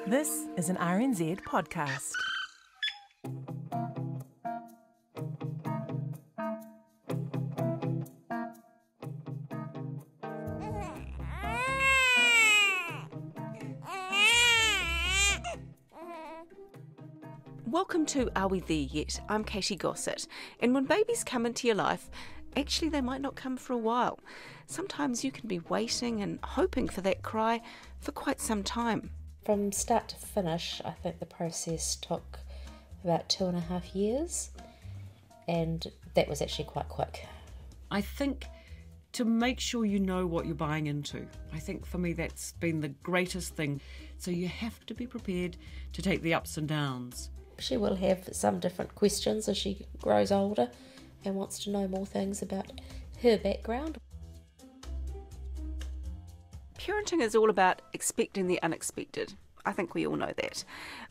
This is an RNZ podcast. Welcome to Are We There Yet? I'm Katy Gosset, and when babies come into your life, actually they might not come for a while. Sometimes you can be waiting and hoping for that cry for quite some time. From start to finish, I think the process took about 2.5 years, and that was actually quite quick. I think to make sure you know what you're buying into. I think for me that's been the greatest thing. So you have to be prepared to take the ups and downs. She will have some different questions as she grows older and wants to know more things about her background. Parenting is all about expecting the unexpected. I think we all know that.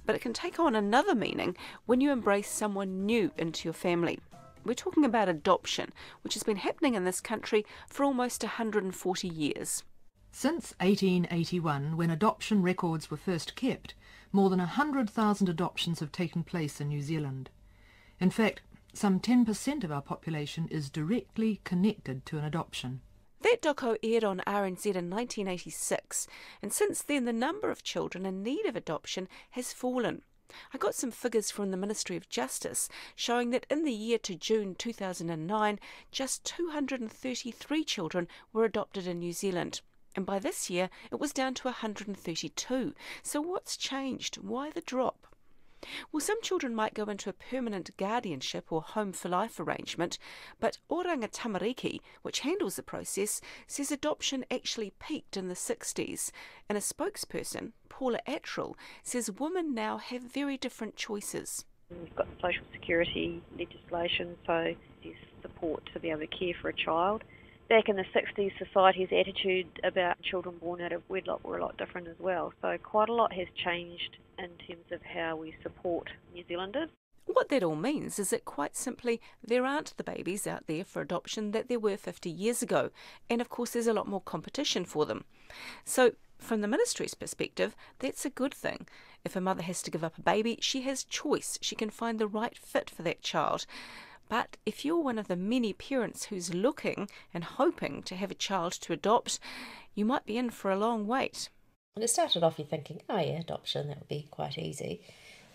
But it can take on another meaning when you embrace someone new into your family. We're talking about adoption, which has been happening in this country for almost 140 years. Since 1881, when adoption records were first kept, more than 100,000 adoptions have taken place in New Zealand. In fact, some 10% of our population is directly connected to an adoption. That doco aired on RNZ in 1986, and since then the number of children in need of adoption has fallen. I got some figures from the Ministry of Justice showing that in the year to June 2009, just 233 children were adopted in New Zealand. And by this year, it was down to 132. So what's changed? Why the drop? Well, some children might go into a permanent guardianship or home for life arrangement, but Oranga Tamariki, which handles the process, says adoption actually peaked in the 60s. And a spokesperson, Paula Attrell, says women now have very different choices. We've got social security legislation, so there's support to be able to care for a child. Back in the 60s, society's attitude about children born out of wedlock were a lot different as well. So quite a lot has changed in terms of how we support New Zealanders. What that all means is that quite simply there aren't the babies out there for adoption that there were 50 years ago. And of course there's a lot more competition for them. So from the ministry's perspective, that's a good thing. If a mother has to give up a baby, she has choice. She can find the right fit for that child. But if you're one of the many parents who's looking and hoping to have a child to adopt, you might be in for a long wait. And it started off you thinking, oh yeah, adoption, that would be quite easy.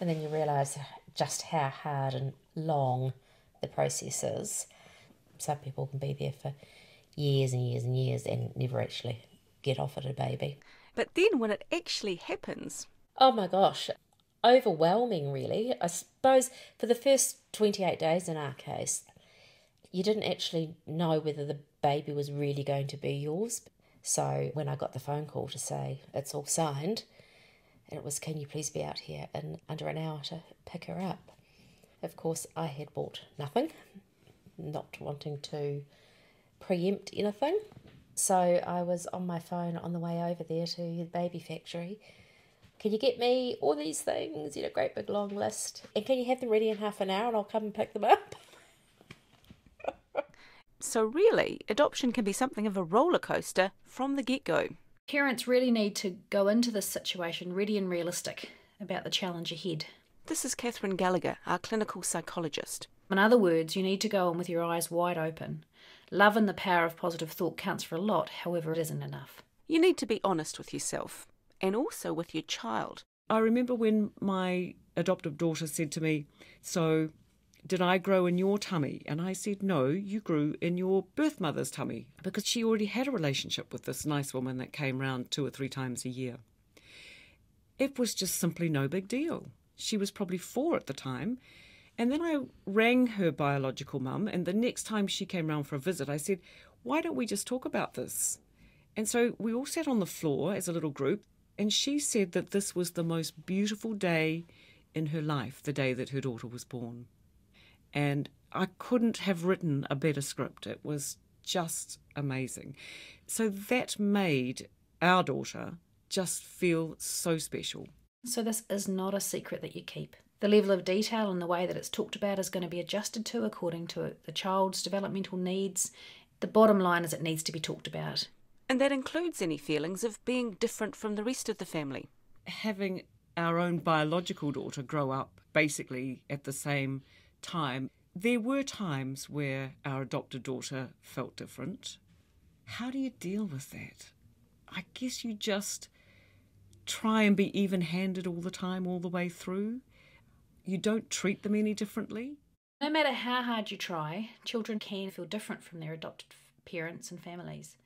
And then you realise just how hard and long the process is. Some people can be there for years and years and years and never actually get offered a baby. But then when it actually happens... Oh my gosh, overwhelming really. I suppose for the first 28 days in our case, you didn't actually know whether the baby was really going to be yours. So when I got the phone call to say it's all signed, and it was, can you please be out here in under an hour to pick her up? Of course, I had bought nothing, not wanting to preempt anything. So I was on my phone on the way over there to the baby factory. Can you get me all these things, great big long list, and can you have them ready in half an hour and I'll come and pick them up? So really, adoption can be something of a roller coaster from the get-go. Parents really need to go into this situation ready and realistic about the challenge ahead. This is Catherine Gallagher, our clinical psychologist. In other words, you need to go in with your eyes wide open. Love and the power of positive thought counts for a lot, however it isn't enough. You need to be honest with yourself and also with your child. I remember when my adoptive daughter said to me, so did I grow in your tummy? And I said, no, you grew in your birth mother's tummy, because she already had a relationship with this nice woman that came round 2 or 3 times a year. It was just simply no big deal. She was probably 4 at the time. And then I rang her biological mum, and the next time she came round for a visit, I said, why don't we just talk about this? And so we all sat on the floor as a little group, and she said that this was the most beautiful day in her life, the day that her daughter was born. And I couldn't have written a better script. It was just amazing. So that made our daughter just feel so special. So this is not a secret that you keep. The level of detail and the way that it's talked about is going to be adjusted to according to the child's developmental needs. The bottom line is it needs to be talked about. And that includes any feelings of being different from the rest of the family. Having our own biological daughter grow up basically at the same time. There were times where our adopted daughter felt different. How do you deal with that? I guess you just try and be even-handed all the time, all the way through. You don't treat them any differently. No matter how hard you try, children can feel different from their adopted parents and families.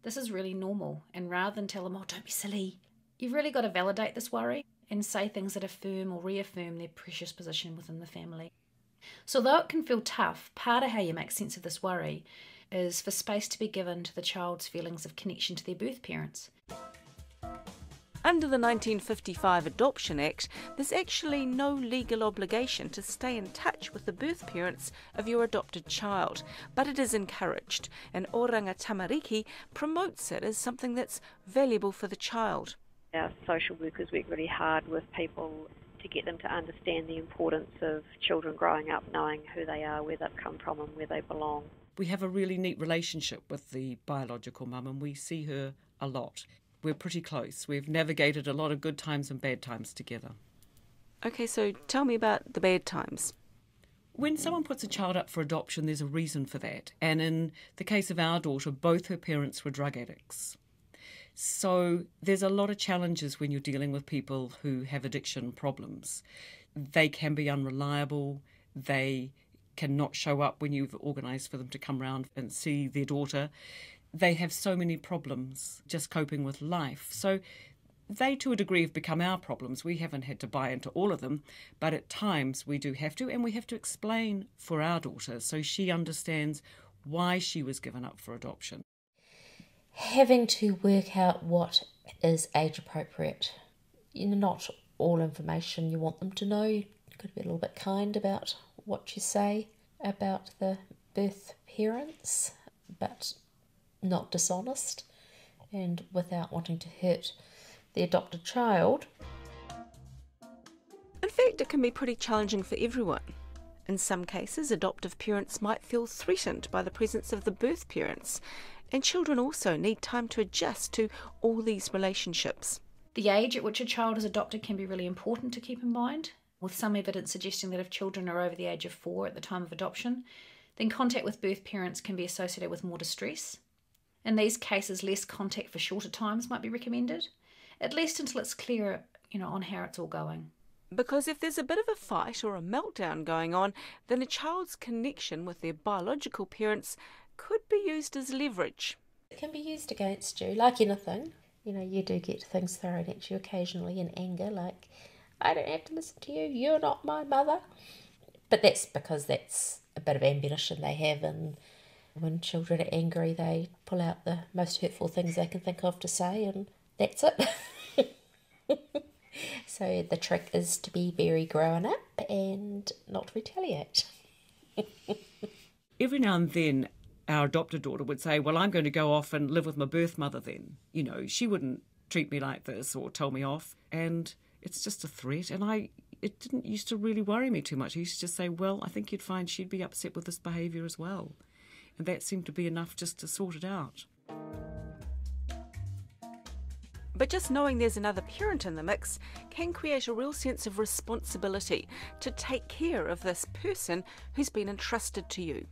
This is really normal, and rather than tell them, oh, don't be silly, you've really got to validate this worry and say things that affirm or reaffirm their precious position within the family. So although it can feel tough, part of how you make sense of this worry is for space to be given to the child's feelings of connection to their birth parents. Under the 1955 Adoption Act, there's actually no legal obligation to stay in touch with the birth parents of your adopted child, but it is encouraged, and Oranga Tamariki promotes it as something that's valuable for the child. Our social workers work really hard with people to get them to understand the importance of children growing up knowing who they are, where they've come from and where they belong. We have a really neat relationship with the biological mum, and we see her a lot. We're pretty close. We've navigated a lot of good times and bad times together. Okay, so tell me about the bad times. When someone puts a child up for adoption, there's a reason for that. And in the case of our daughter, both her parents were drug addicts. So there's a lot of challenges when you're dealing with people who have addiction problems. They can be unreliable. They cannot show up when you've organised for them to come round and see their daughter. They have so many problems just coping with life. So they, to a degree, have become our problems. We haven't had to buy into all of them, but at times we do have to, and we have to explain for our daughter so she understands why she was given up for adoption. Having to work out what is age appropriate. Not all information you want them to know. You've got to be a little bit kind about what you say about the birth parents, but not dishonest and without wanting to hurt the adopted child. In fact, it can be pretty challenging for everyone. In some cases, adoptive parents might feel threatened by the presence of the birth parents, and children also need time to adjust to all these relationships. The age at which a child is adopted can be really important to keep in mind, with some evidence suggesting that if children are over the age of 4 at the time of adoption, then contact with birth parents can be associated with more distress. In these cases, less contact for shorter times might be recommended, at least until it's clearer, on how it's all going. Because if there's a bit of a fight or a meltdown going on, then a child's connection with their biological parents could be used as leverage. It can be used against you, like anything. You do get things thrown at you occasionally in anger, like, I don't have to listen to you, you're not my mother. But that's because that's a bit of ammunition they have, and when children are angry, they pull out the most hurtful things they can think of to say, and that's it. So the trick is to be very grown up and not retaliate. Every now and then, our adopted daughter would say, well, I'm going to go off and live with my birth mother then. She wouldn't treat me like this or tell me off. And it's just a threat. And it didn't used to really worry me too much. I used to just say, well, I think you'd find she'd be upset with this behaviour as well. And that seemed to be enough just to sort it out. But just knowing there's another parent in the mix can create a real sense of responsibility to take care of this person who's been entrusted to you.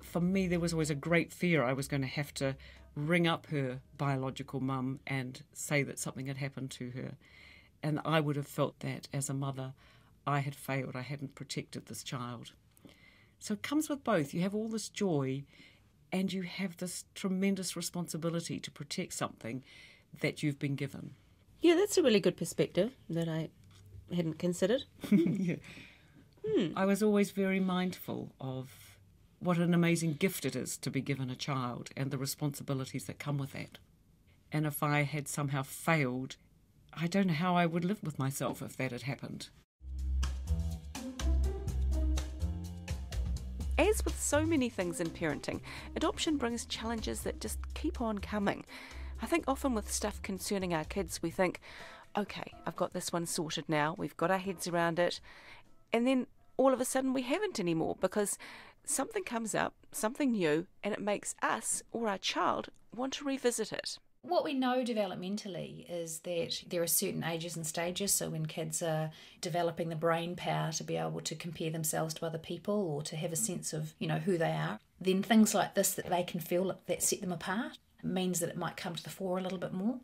For me, there was always a great fear I was going to have to ring up her biological mum and say that something had happened to her. And I would have felt that as a mother, I had failed. I hadn't protected this child. So it comes with both. You have all this joy and you have this tremendous responsibility to protect something that you've been given. Yeah, that's a really good perspective that I hadn't considered. Yeah. I was always very mindful of what an amazing gift it is to be given a child and the responsibilities that come with that. And if I had somehow failed, I don't know how I would live with myself if that had happened. As with so many things in parenting, adoption brings challenges that just keep on coming. I think often with stuff concerning our kids, we think, okay, I've got this one sorted now, we've got our heads around it, and then all of a sudden we haven't anymore because something comes up, something new, and it makes us or our child want to revisit it. What we know developmentally is that there are certain ages and stages. So when kids are developing the brain power to be able to compare themselves to other people or to have a sense of, who they are, then things like this that they can feel that set them apart means that it might come to the fore a little bit more.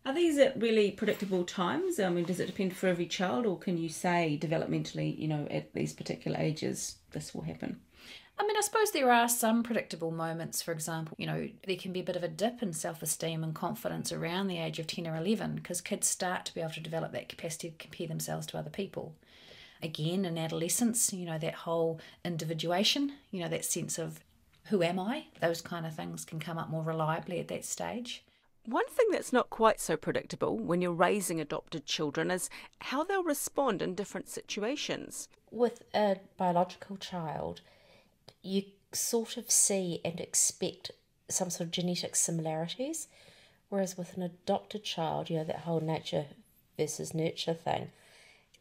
Are these at really predictable times? I mean, does it depend for every child, or can you say developmentally, at these particular ages, this will happen? I mean, I suppose there are some predictable moments. For example, there can be a bit of a dip in self-esteem and confidence around the age of 10 or 11 because kids start to be able to develop that capacity to compare themselves to other people. Again, in adolescence, that whole individuation, that sense of who am I? Those kind of things can come up more reliably at that stage. One thing that's not quite so predictable when you're raising adopted children is how they'll respond in different situations. With a biological child, you sort of see and expect some sort of genetic similarities, whereas with an adopted child, that whole nature versus nurture thing,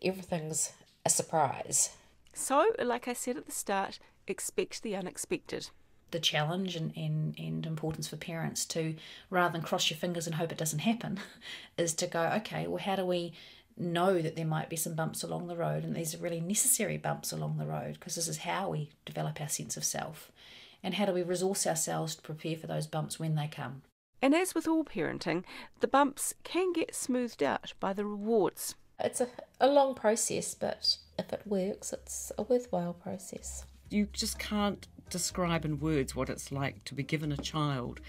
everything's a surprise. So, like I said at the start, expect the unexpected. The challenge and importance for parents to, rather than cross your fingers and hope it doesn't happen, is to go, okay, well, how do we know that there might be some bumps along the road, and these are really necessary bumps along the road because this is how we develop our sense of self, and how do we resource ourselves to prepare for those bumps when they come. And as with all parenting, the bumps can get smoothed out by the rewards. It's a long process, but if it works, it's a worthwhile process. You just can't describe in words what it's like to be given a child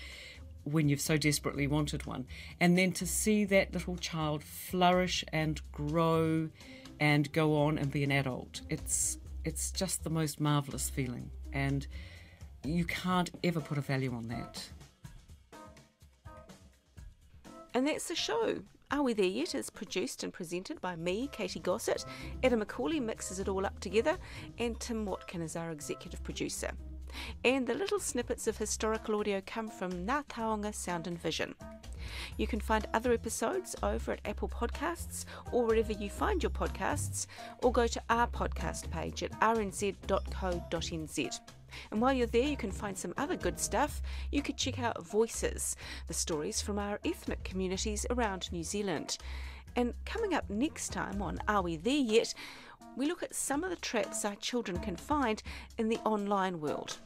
when you've so desperately wanted one, and then to see that little child flourish and grow and go on and be an adult. It's just the most marvellous feeling, and you can't ever put a value on that. And that's the show. Are We There Yet is produced and presented by me, Katy Gosset. Adam McCauley mixes it all up together, and Tim Watkin is our executive producer. And the little snippets of historical audio come from Ngā Taonga Sound and Vision. You can find other episodes over at Apple Podcasts or wherever you find your podcasts, or go to our podcast page at rnz.co.nz. And while you're there, you can find some other good stuff. You could check out Voices, the stories from our ethnic communities around New Zealand. And coming up next time on Are We There Yet?, we look at some of the traps our children can find in the online world.